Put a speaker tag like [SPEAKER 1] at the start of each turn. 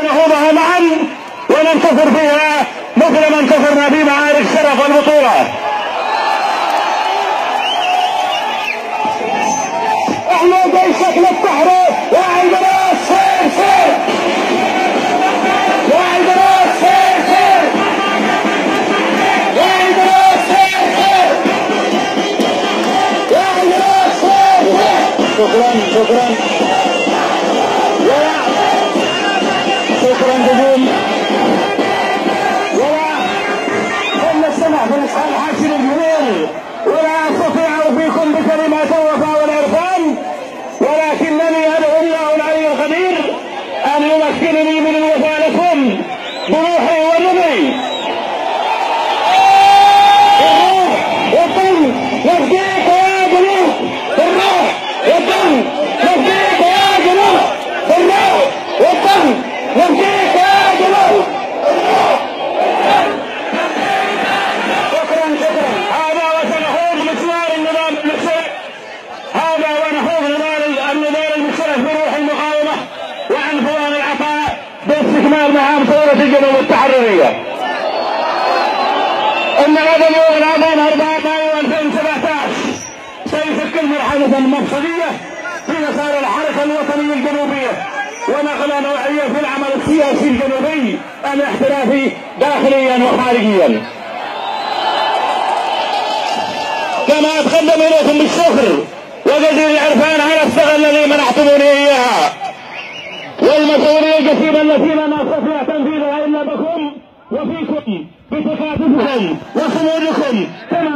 [SPEAKER 1] نخوضها معا وننتصر فيها مثل ما انتصرنا في معارك شرف البطولة. احنا جيشك للتحرير يا عيدروس، سير سير يا عيدروس، سير سير يا عيدروس، سير سير يا عيدروس، سير سير. شكرا شكرا نجوم. ولا كل السمع في الاسحاق الحاشر الجميل، ولا استطيع فيكم بكلمات الوفاء والعرفان، ولكنني ادعو الله العلي القدير ان يمكنني من الوفاء لكم بروحي ودمي. الروح والدم نفديك يا جنوب، الروح والدم نفديك يا جنوب، الروح والدم نفديك يا جنوب. شكرا. هذا وسنخوض مشوار النظام المشترك، هذا ونخوض النضال المشترك بروح المقاومة وعنفوان العطاء باستكمال مهام ثورة الجنوب التحررية. ان غدا يوم العظيم 4 مايو 2017 سيشكل مرحلة مفصلية في مسار الحركة الوطنية الجنوبية ونقلة نوعية في العمل السياسي الجنوبي الاحترافي داخليا وخارجيا. كما اتقدم اليكم بالشكر وجزيل العرفان على الثقة الذي منحتموني اياها والمسؤولية الجسيمة التي لا نستطيع تنفيذها الا بكم وفيكم بتكاتفكم وصمودكم كما